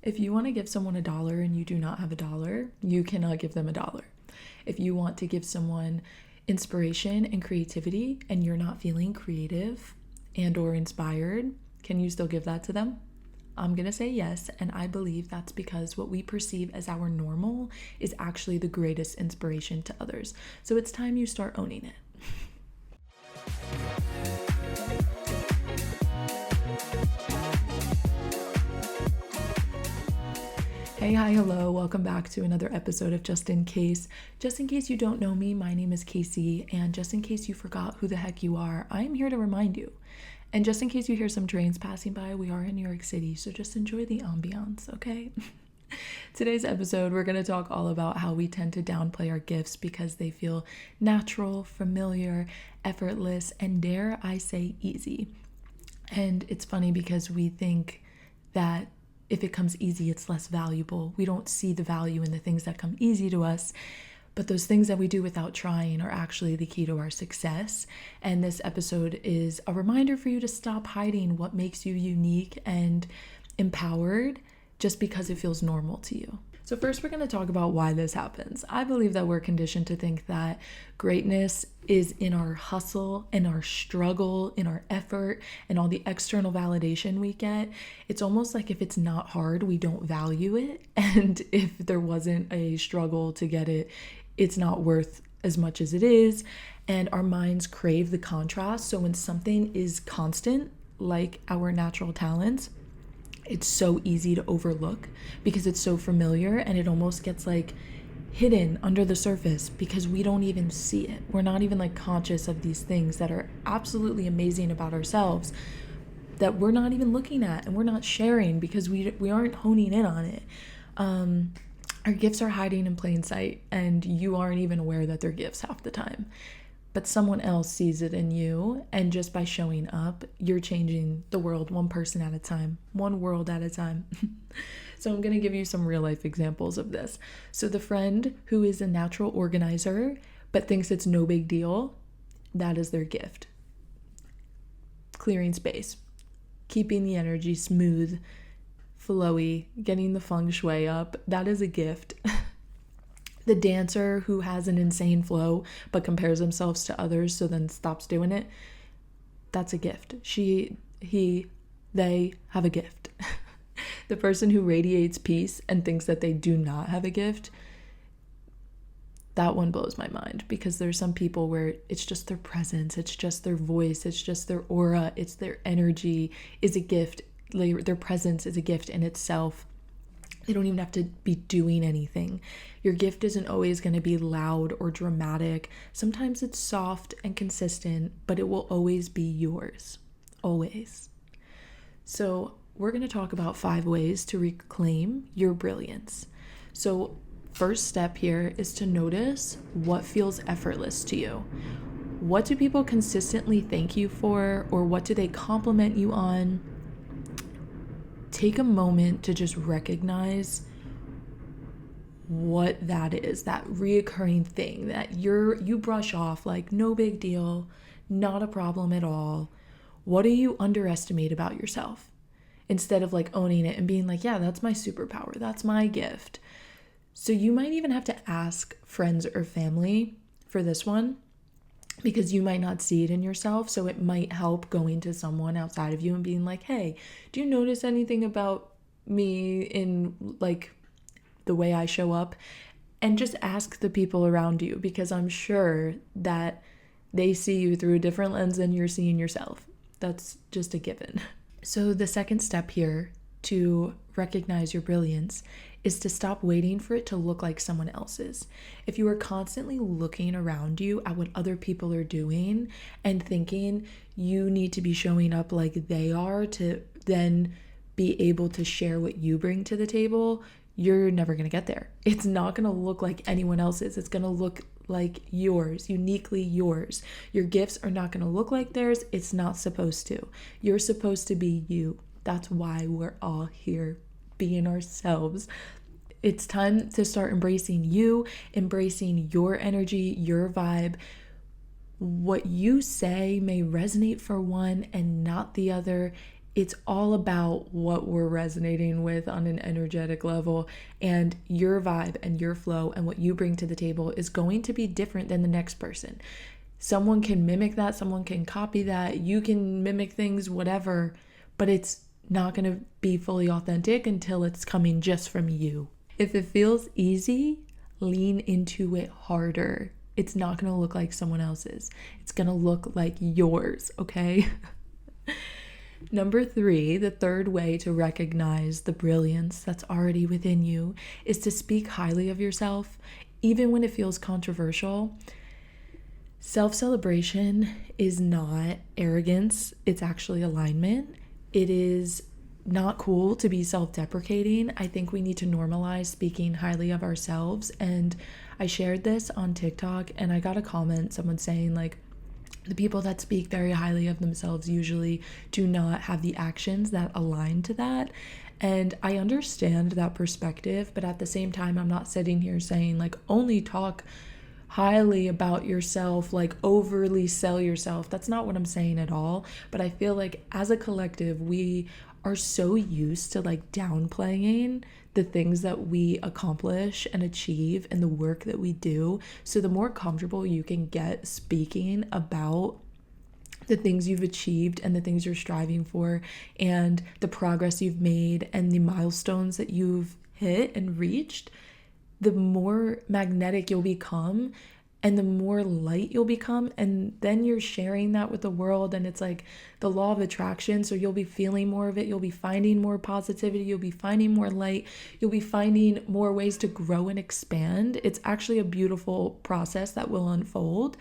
If you want to give someone $1 and you do not have $1, you cannot give them $1. If you want to give someone inspiration and creativity and you're not feeling creative and or inspired, can you still give that to them? I'm going to say yes, and I believe that's because what we perceive as our normal is actually the greatest inspiration to others. So it's time you start owning it. Hey, hi, hello, welcome back to another episode of Just In Case. Just in case you don't know me, my name is Casey, and just in case you forgot who the heck you are, I am here to remind you. And just in case you hear some trains passing by, we are in New York City, so just enjoy the ambiance, okay? Today's episode, we're going to talk all about how we tend to downplay our gifts because they feel natural, familiar, effortless, and dare I say easy. And it's funny because we think that if it comes easy, it's less valuable. We don't see the value in the things that come easy to us, but those things that we do without trying are actually the key to our success. And this episode is a reminder for you to stop hiding what makes you unique and empowered just because it feels normal to you. So first, we're going to talk about why this happens. I believe that we're conditioned to think that greatness is in our hustle, in our struggle, in our effort, and all the external validation we get. It's almost like if it's not hard, we don't value it. And if there wasn't a struggle to get it, it's not worth as much as it is. And our minds crave the contrast. So when something is constant, like our natural talents, it's so easy to overlook because it's so familiar, and it almost gets like hidden under the surface because we don't even see it. We're not even like conscious of these things that are absolutely amazing about ourselves that we're not even looking at and we're not sharing because we aren't honing in on it. Our gifts are hiding in plain sight, and you aren't even aware that they're gifts half the time. But someone else sees it in you, and just by showing up, you're changing the world one person at a time, one world at a time. So I'm going to give you some real life examples of this. So the friend who is a natural organizer but thinks it's no big deal, that is their gift. Clearing space, keeping the energy smooth, flowy, getting the feng shui up, that is a gift. The dancer who has an insane flow but compares themselves to others so then stops doing it, that's a gift. They have a gift. The person who radiates peace and thinks that they do not have a gift, that one blows my mind because there's some people where it's just their presence, it's just their voice, it's just their aura, it's their energy is a gift. Their presence is a gift in itself. They don't even have to be doing anything. Your gift isn't always going to be loud or dramatic. Sometimes it's soft and consistent, but it will always be yours. Always. So we're going to talk about 5 ways to reclaim your brilliance. So first step here is to notice what feels effortless to you. What do people consistently thank you for, or what do they compliment you on? Take a moment to just recognize what that is, that reoccurring thing that you brush off like no big deal, not a problem at all. What do you underestimate about yourself? Instead of like owning it and being like, yeah, that's my superpower, that's my gift. So you might even have to ask friends or family for this one, because you might not see it in yourself. So it might help going to someone outside of you and being like, hey, do you notice anything about me in like the way I show up? And just ask the people around you, because I'm sure that they see you through a different lens than you're seeing yourself. That's just a given. So the second step here to recognize your brilliance is to stop waiting for it to look like someone else's. If you are constantly looking around you at what other people are doing and thinking you need to be showing up like they are to then be able to share what you bring to the table, you're never going to get there. It's not going to look like anyone else's. It's going to look like yours, uniquely yours. Your gifts are not going to look like theirs. It's not supposed to. You're supposed to be you. That's why we're all here, being ourselves. It's time to start embracing you, embracing your energy, your vibe. What you say may resonate for one and not the other. It's all about what we're resonating with on an energetic level, and your vibe and your flow and what you bring to the table is going to be different than the next person. Someone can mimic that, someone can copy that, you can mimic things, whatever, but it's not going to be fully authentic until it's coming just from you. If it feels easy, lean into it harder. It's not going to look like someone else's. It's going to look like yours, okay? Number 3, the third way to recognize the brilliance that's already within you is to speak highly of yourself, even when it feels controversial. Self-celebration is not arrogance, it's actually alignment. It is not cool to be self-deprecating. I think we need to normalize speaking highly of ourselves. And I shared this on TikTok and I got a comment, someone saying like, the people that speak very highly of themselves usually do not have the actions that align to that. And I understand that perspective, but at the same time, I'm not sitting here saying like only talk highly about yourself, like overly sell yourself. That's not what I'm saying at all. But I feel like as a collective, we are so used to like downplaying the things that we accomplish and achieve and the work that we do. So the more comfortable you can get speaking about the things you've achieved and the things you're striving for and the progress you've made and the milestones that you've hit and reached, the more magnetic you'll become and the more light you'll become. And then you're sharing that with the world, and it's like the law of attraction. So you'll be feeling more of it. You'll be finding more positivity. You'll be finding more light. You'll be finding more ways to grow and expand. It's actually a beautiful process that will unfold,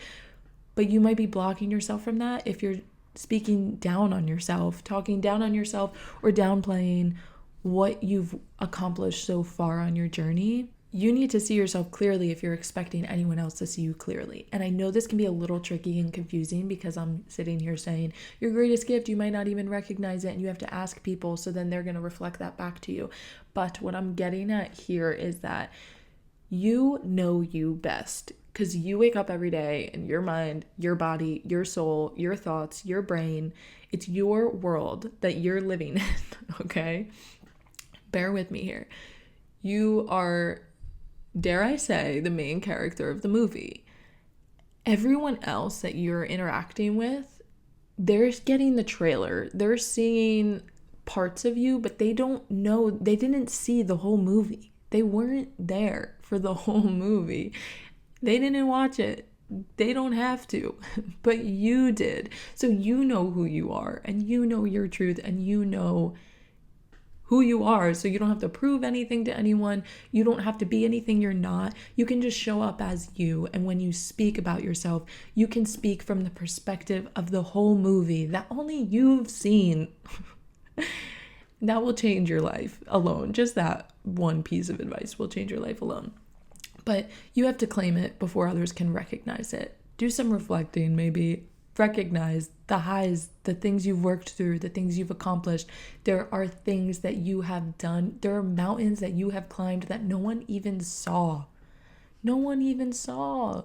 but you might be blocking yourself from that if you're speaking down on yourself, talking down on yourself, or downplaying what you've accomplished so far on your journey. You need to see yourself clearly if you're expecting anyone else to see you clearly. And I know this can be a little tricky and confusing because I'm sitting here saying your greatest gift, you might not even recognize it, and you have to ask people, so then they're going to reflect that back to you. But what I'm getting at here is that you know you best because you wake up every day and your mind, your body, your soul, your thoughts, your brain, it's your world that you're living in, okay? Bear with me here. You are, dare I say, the main character of the movie. Everyone else that you're interacting with, they're getting the trailer. They're seeing parts of you, but they don't know, they didn't see the whole movie. They weren't there for the whole movie. They didn't watch it. They don't have to, but you did. So you know who you are, and you know your truth, and you know who you are, so you don't have to prove anything to anyone. You don't have to be anything you're not. You can just show up as you, and when you speak about yourself, you can speak from the perspective of the whole movie that only you've seen. That will change your life alone. Just that one piece of advice will change your life alone. But you have to claim it before others can recognize it. Do some reflecting, maybe. Recognize the highs, the things you've worked through, the things you've accomplished. There are things that you have done. There are mountains that you have climbed that no one even saw. No one even saw.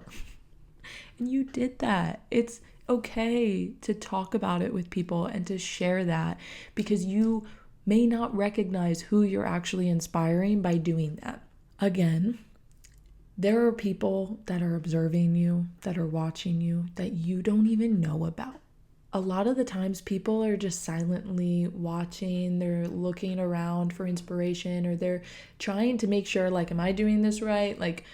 And you did that. It's okay to talk about it with people and to share that, because you may not recognize who you're actually inspiring by doing that. Again, there are people that are observing you, that are watching you, that you don't even know about. A lot of the times people are just silently watching, they're looking around for inspiration, or they're trying to make sure, like, am I doing this right? Like,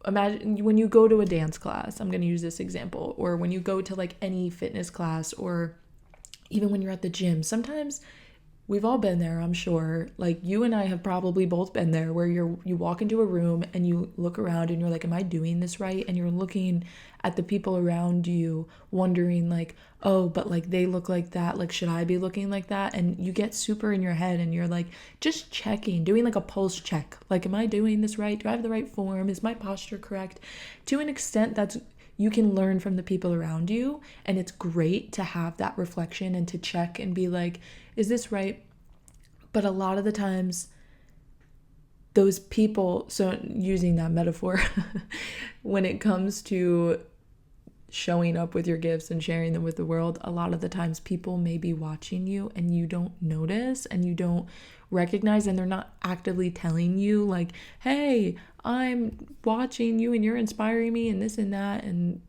imagine when you go to a dance class, I'm going to use this example, or when you go to like any fitness class, or even when you're at the gym, sometimes we've all been there, I'm sure. Like, you and I have probably both been there, where you walk into a room and you look around and you're like, am I doing this right? And you're looking at the people around you, wondering like, oh, but like they look like that. Like, should I be looking like that? And you get super in your head and you're like, just checking, doing like a pulse check. Like, am I doing this right? Do I have the right form? Is my posture correct? To an extent, that's, you can learn from the people around you, and it's great to have that reflection and to check and be like, is this right? But a lot of the times, those people, so using that metaphor, when it comes to showing up with your gifts and sharing them with the world, a lot of the times people may be watching you and you don't notice and you don't recognize, and they're not actively telling you like, hey, I'm watching you and you're inspiring me and this and that. And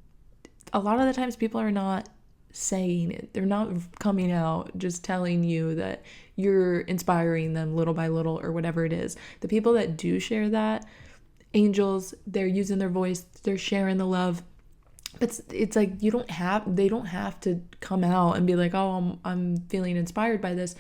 a lot of the times people are not saying it. They're not coming out just telling you that you're inspiring them little by little or whatever it is. The people that do share that, angels, they're using their voice, they're sharing the love. But it's like they don't have to come out and be like, oh, I'm feeling inspired by this.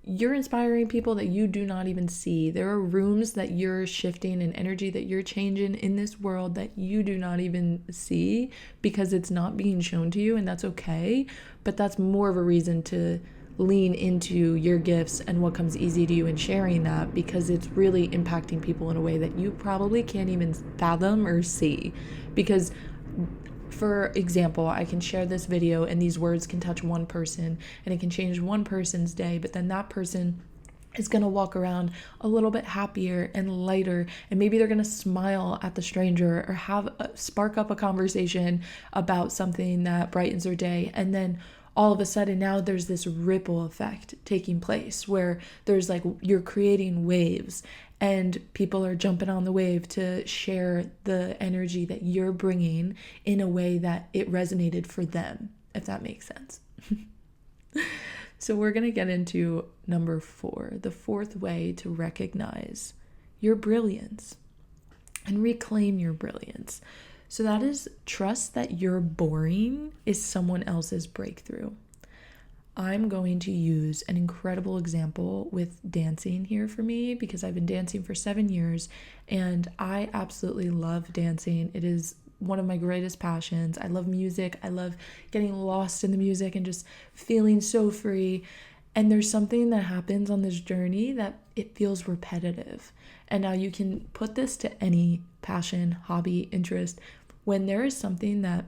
You're inspiring people that you do not even see. There are rooms that you're shifting and energy that you're changing in this world that you do not even see because it's not being shown to you, and that's okay. But that's more of a reason to lean into your gifts and what comes easy to you and sharing that, because it's really impacting people in a way that you probably can't even fathom or see. Because for example, I can share this video and these words can touch one person and it can change one person's day, but then that person is going to walk around a little bit happier and lighter, and maybe they're going to smile at the stranger or spark up a conversation about something that brightens their day. And then all of a sudden now there's this ripple effect taking place where there's like, you're creating waves and people are jumping on the wave to share the energy that you're bringing in a way that it resonated for them, if that makes sense. So we're going to get into number 4, the fourth way to recognize your brilliance and reclaim your brilliance. So that is trust that your boring is someone else's breakthrough. I'm going to use an incredible example with dancing here for me because I've been dancing for 7 years and I absolutely love dancing. It is one of my greatest passions. I love music. I love getting lost in the music and just feeling so free. And there's something that happens on this journey that it feels repetitive. And now you can put this to any passion, hobby, interest. When there is something that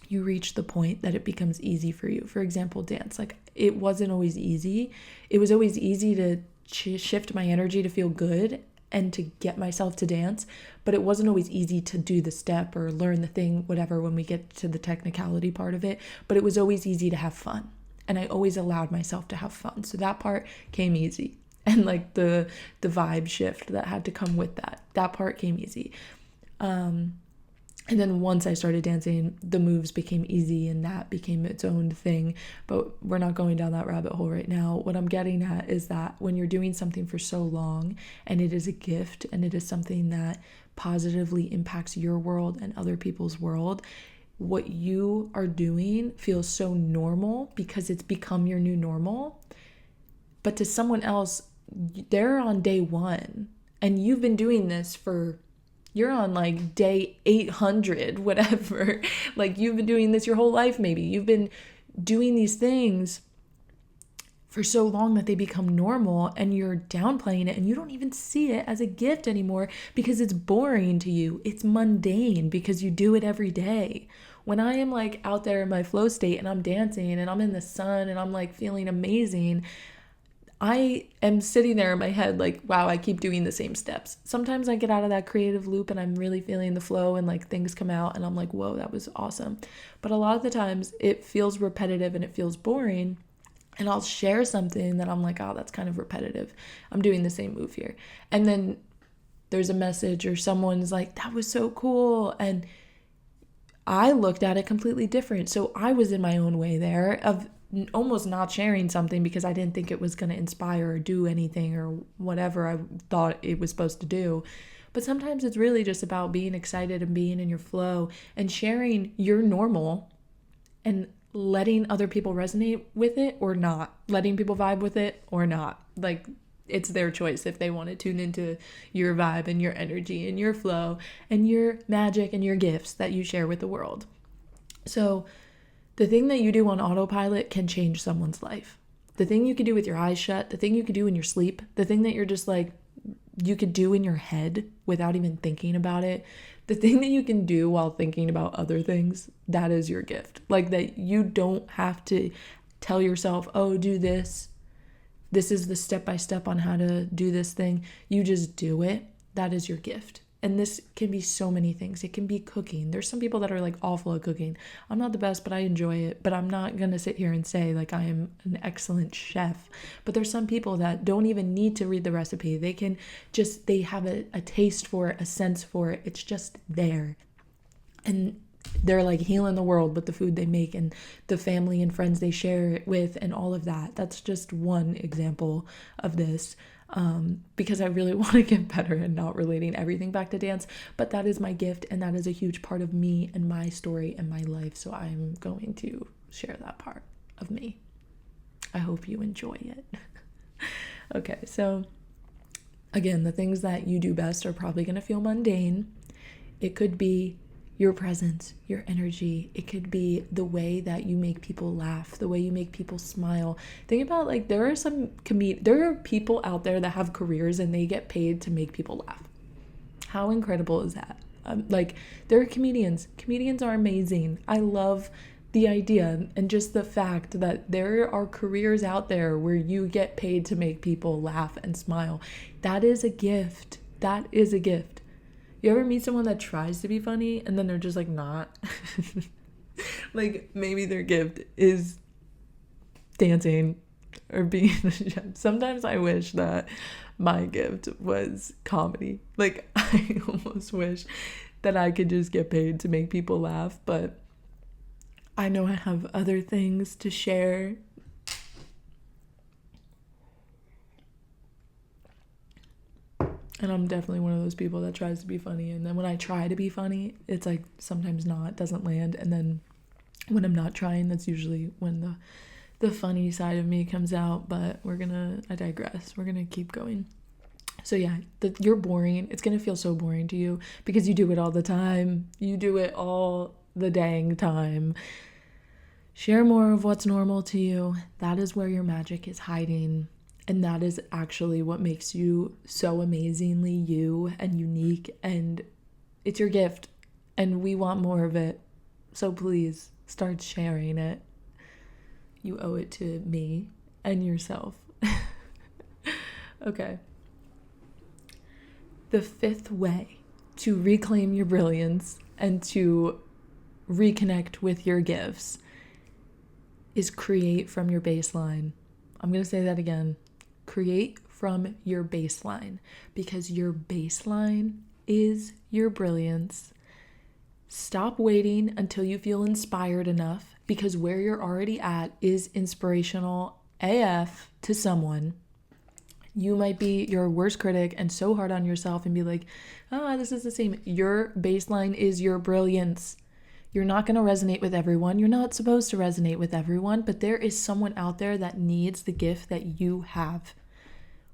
you reach the point that it becomes easy for you. For example, dance. Like, it wasn't always easy. It was always easy to shift my energy to feel good and to get myself to dance, but it wasn't always easy to do the step or learn the thing, whatever, when we get to the technicality part of it. But it was always easy to have fun. And I always allowed myself to have fun. So that part came easy. And like the vibe shift that had to come with that part came easy. And then once I started dancing, the moves became easy and that became its own thing. But we're not going down that rabbit hole right now. What I'm getting at is that when you're doing something for so long and it is a gift and it is something that positively impacts your world and other people's world, what you are doing feels so normal because it's become your new normal. But to someone else, they're on day 1 and you've been doing this you're on like day 800, whatever. Like, you've been doing this your whole life, maybe. You've been doing these things for so long that they become normal and you're downplaying it and you don't even see it as a gift anymore because it's boring to you. It's mundane because you do it every day. When I am like out there in my flow state and I'm dancing and I'm in the sun and I'm like feeling amazing, I am sitting there in my head like, wow, I keep doing the same steps. Sometimes I get out of that creative loop and I'm really feeling the flow and like things come out and I'm like, whoa, that was awesome. But a lot of the times it feels repetitive and it feels boring. And I'll share something that I'm like, oh, that's kind of repetitive. I'm doing the same move here. And then there's a message or someone's like, that was so cool. And I looked at it completely different. So I was in my own way there of almost not sharing something because I didn't think it was going to inspire or do anything or whatever I thought it was supposed to do. But sometimes it's really just about being excited and being in your flow and sharing your normal and letting other people resonate with it or not, letting people vibe with it or not. Like, it's their choice if they want to tune into your vibe and your energy and your flow and your magic and your gifts that you share with the world. So the thing that you do on autopilot can change someone's life. The thing you could do with your eyes shut, the thing you could do in your sleep, the thing that you're just like, you could do in your head without even thinking about it, the thing that you can do while thinking about other things, that is your gift. Like, that you don't have to tell yourself, oh, do this. This is the step-by-step on how to do this thing. You just do it. That is your gift. And this can be so many things. It can be cooking. There's some people that are like awful at cooking. I'm not the best, but I enjoy it. But I'm not going to sit here and say like I am an excellent chef. But there's some people that don't even need to read the recipe. They can just, they have a taste for it, a sense for it. It's just there. And they're like healing the world with the food they make and the family and friends they share it with and all of that. That's just one example of this. Because I really want to get better at not relating everything back to dance, but that is my gift and that is a huge part of me and my story and my life. So I'm going to share that part of me. I hope you enjoy it. Okay, so again, the things that you do best are probably going to feel mundane. It could be your presence, your energy. It could be the way that you make people laugh, the way you make people smile. Think about like there are people out there that have careers and they get paid to make people laugh. How incredible is that? Like there are comedians. Comedians are amazing. I love the idea and just the fact that there are careers out there where you get paid to make people laugh and smile. That is a gift. That is a gift. You ever meet someone that tries to be funny and then they're just like not? Like maybe their gift is dancing or being a chef. Sometimes I wish that my gift was comedy. Like I almost wish that I could just get paid to make people laugh, but I know I have other things to share. And I'm definitely one of those people that tries to be funny. And then when I try to be funny, it's like sometimes not, doesn't land. And then when I'm not trying, that's usually when the funny side of me comes out. But I digress. We're going to keep going. So yeah, you're boring. It's going to feel so boring to you because you do it all the time. You do it all the dang time. Share more of what's normal to you. That is where your magic is hiding. And that is actually what makes you so amazingly you and unique. And it's your gift. And we want more of it. So please start sharing it. You owe it to me and yourself. Okay. The fifth way to reclaim your brilliance and to reconnect with your gifts is create from your baseline. I'm going to say that again. Create from your baseline, because your baseline is your brilliance. Stop waiting until you feel inspired enough, because where you're already at is inspirational AF to someone. You might be your worst critic and so hard on yourself and be like, this is the same. Your baseline is your brilliance. You're not going to resonate with everyone. You're not supposed to resonate with everyone, but there is someone out there that needs the gift that you have.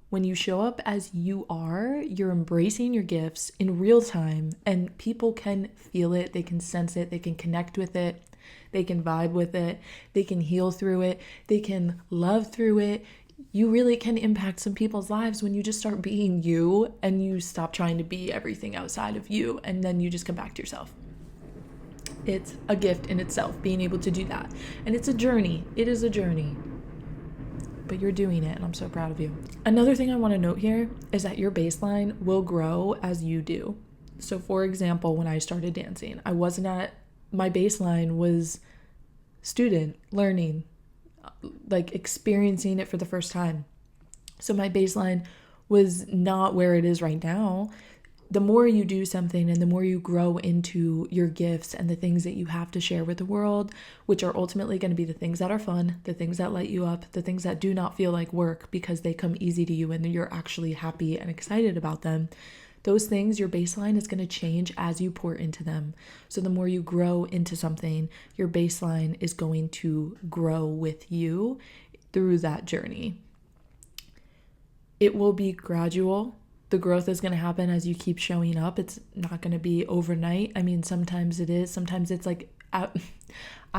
When you show up as you are, you're embracing your gifts in real time, and people can feel it, they can sense it, they can connect with it, they can vibe with it, they can heal through it, they can love through it. You really can impact some people's lives when you just start being you and you stop trying to be everything outside of you, and then you just come back to yourself. It's a gift in itself, being able to do that. And it's a journey. It is a journey. But you're doing it, and I'm so proud of you. Another thing I want to note here is that your baseline will grow as you do. So for example, when I started dancing, my baseline was student, learning, like experiencing it for the first time. So my baseline was not where it is right now. The more you do something and the more you grow into your gifts and the things that you have to share with the world, which are ultimately going to be the things that are fun, the things that light you up, the things that do not feel like work because they come easy to you and you're actually happy and excited about them. Those things, your baseline is going to change as you pour into them. So the more you grow into something, your baseline is going to grow with you through that journey. It will be gradual. The growth is going to happen as you keep showing up. It's not going to be overnight. I mean, sometimes it is. Sometimes it's like, I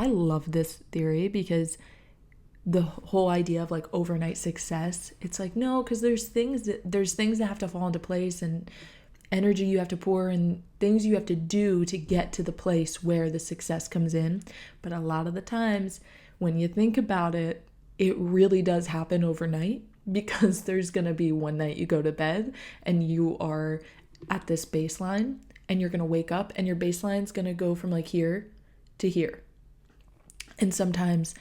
love this theory because the whole idea of like overnight success, it's like, no, because there's things that have to fall into place and energy you have to pour and things you have to do to get to the place where the success comes in. But a lot of the times when you think about it, it really does happen overnight. Because there's going to be one night you go to bed and you are at this baseline, and you're going to wake up and your baseline's going to go from like here to here. And sometimes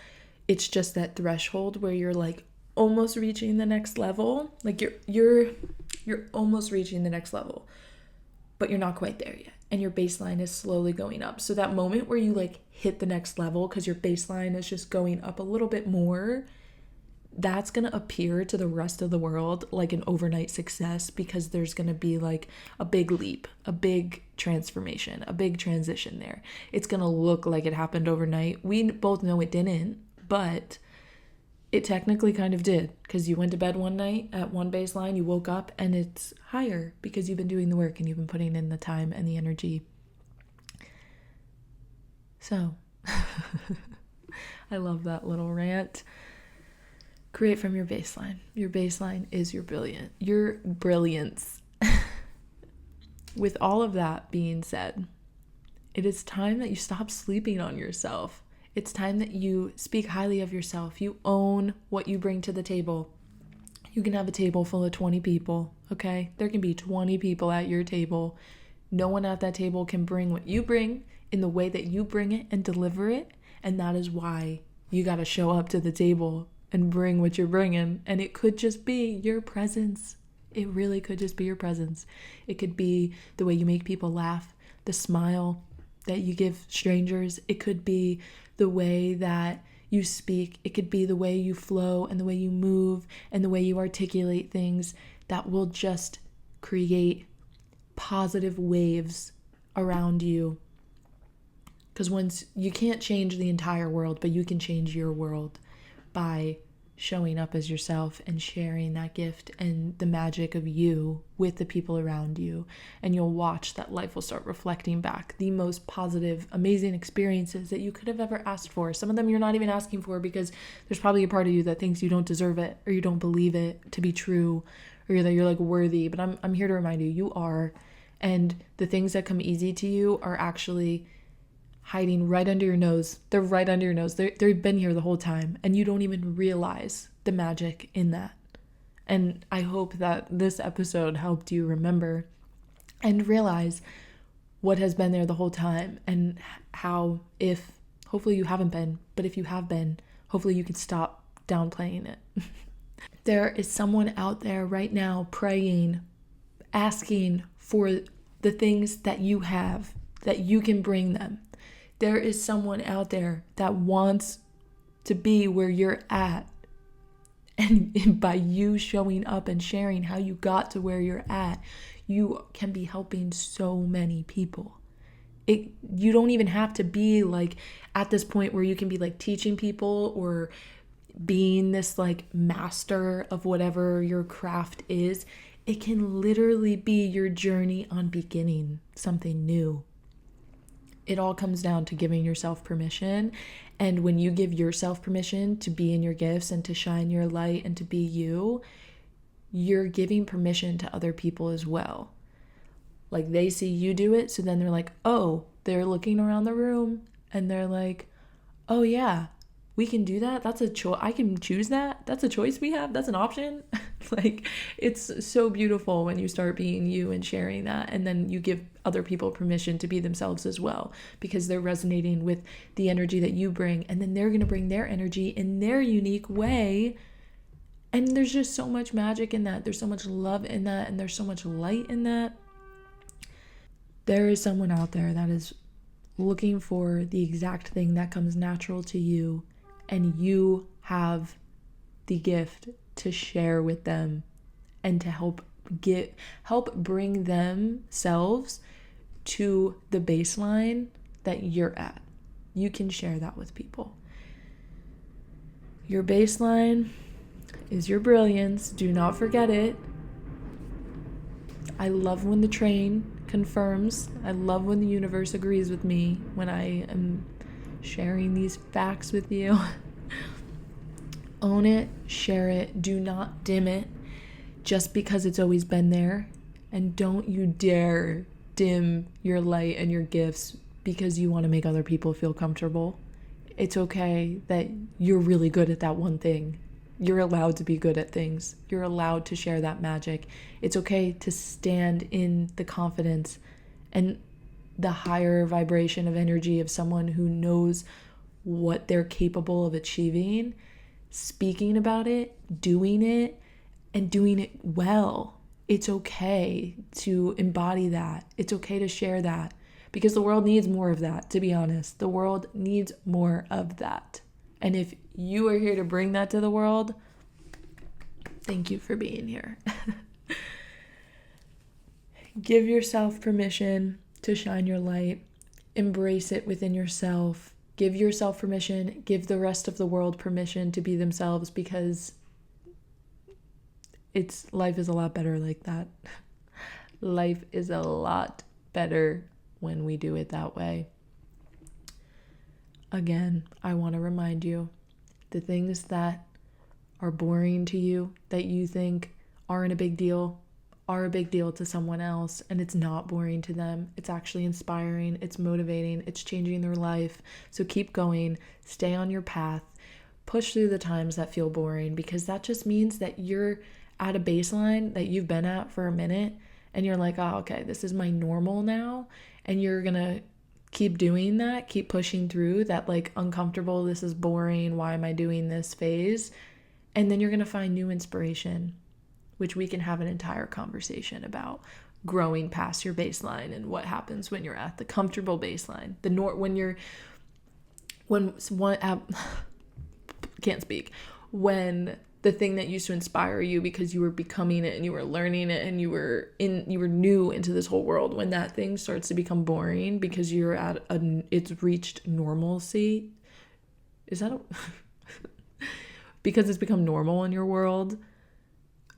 it's just that threshold where you're like almost reaching the next level. Like you're almost reaching the next level, but you're not quite there yet. And your baseline is slowly going up. So that moment where you like hit the next level because your baseline is just going up a little bit more, that's going to appear to the rest of the world like an overnight success, because there's going to be like a big leap, a big transformation, a big transition there. It's going to look like it happened overnight. We both know it didn't, but it technically kind of did, because you went to bed one night at one baseline, you woke up and it's higher because you've been doing the work and you've been putting in the time and the energy. So I love that little rant. Create from your baseline. Your baseline is your brilliance. With all of that being said, it is time that you stop sleeping on yourself. It's time that you speak highly of yourself. You own what you bring to the table. You can have a table full of 20 people, okay? There can be 20 people at your table. No one at that table can bring what you bring in the way that you bring it and deliver it. And that is why you got to show up to the table and bring what you're bringing. And it could just be your presence. It really could just be your presence. It could be the way you make people laugh, the smile that you give strangers. It could be the way that you speak. It could be the way you flow and the way you move and the way you articulate things that will just create positive waves around you. Because once you can't change the entire world, but you can change your world by showing up as yourself and sharing that gift and the magic of you with the people around you. And you'll watch that life will start reflecting back the most positive, amazing experiences that you could have ever asked for. Some of them you're not even asking for because there's probably a part of you that thinks you don't deserve it, or you don't believe it to be true, or that you're like worthy. But I'm here to remind you, you are. And the things that come easy to you are actually hiding right under your nose. They're right under your nose. They've been here the whole time, and you don't even realize the magic in that. And I hope that this episode helped you remember and realize what has been there the whole time, and how, if hopefully you haven't been, but if you have been, hopefully you can stop downplaying it. There is someone out there right now praying, asking for the things that you have, that you can bring them. There is someone out there that wants to be where you're at. And by you showing up and sharing how you got to where you're at, you can be helping so many people. You don't even have to be like at this point where you can be like teaching people or being this like master of whatever your craft is. It can literally be your journey on beginning something new. It all comes down to giving yourself permission. And when you give yourself permission to be in your gifts and to shine your light and to be you, you're giving permission to other people as well. Like they see you do it, so then they're like, oh, they're looking around the room and they're like, oh yeah, we can do that. That's a choice. I can choose that. That's a choice we have. That's an option. Like, it's so beautiful when you start being you and sharing that. And then you give other people permission to be themselves as well, because they're resonating with the energy that you bring. And then they're going to bring their energy in their unique way. And there's just so much magic in that. There's so much love in that. And there's so much light in that. There is someone out there that is looking for the exact thing that comes natural to you. And you have the gift to share with them and to help bring themselves to the baseline that you're at. You can share that with people. Your baseline is your brilliance. Do not forget it. I love when the train confirms. I love when the universe agrees with me when I am sharing these facts with you. Own it, share it, do not dim it just because it's always been there. And don't you dare dim your light and your gifts because you want to make other people feel comfortable. It's okay that you're really good at that one thing. You're allowed to be good at things. You're allowed to share that magic. It's okay to stand in the confidence and the higher vibration of energy of someone who knows what they're capable of achieving, speaking about it, and doing it well. It's okay to embody that. It's okay to share that, because the world needs more of that, to be honest. The world needs more of that. And if you are here to bring that to the world, thank you for being here. Give yourself permission to shine your light. Embrace it within yourself. Give yourself permission. Give the rest of the world permission to be themselves, because life is a lot better like that. Life is a lot better when we do it that way. Again, I want to remind you, the things that are boring to you, that you think aren't a big deal, are a big deal to someone else, and it's not boring to them. It's actually inspiring, it's motivating, it's changing their life. So keep going, stay on your path, push through the times that feel boring, because that just means that you're at a baseline that you've been at for a minute, and you're like, oh, okay, this is my normal now, and you're gonna keep doing that, keep pushing through that, like, uncomfortable, this is boring, why am I doing this phase? And then you're going to find new inspiration, which we can have an entire conversation about growing past your baseline and what happens when you're at the comfortable baseline. When the thing that used to inspire you because you were becoming it and you were learning it and you were new into this whole world, when that thing starts to become boring because you're it's reached normalcy. Because it's become normal in your world,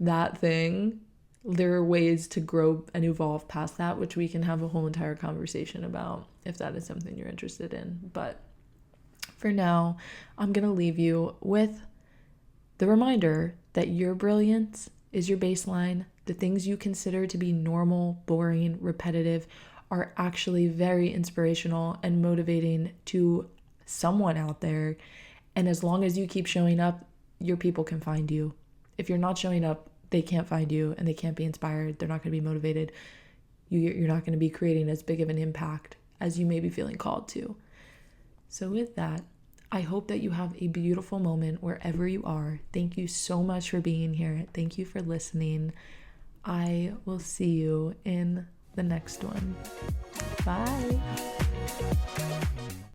that thing, there are ways to grow and evolve past that, which we can have a whole entire conversation about if that is something you're interested in. But for now, I'm going to leave you with the reminder that your brilliance is your baseline. The things you consider to be normal, boring, repetitive are actually very inspirational and motivating to someone out there. And as long as you keep showing up, your people can find you. If you're not showing up, they can't find you and they can't be inspired. They're not going to be motivated. You're not going to be creating as big of an impact as you may be feeling called to. So with that, I hope that you have a beautiful moment wherever you are. Thank you so much for being here. Thank you for listening. I will see you in the next one. Bye.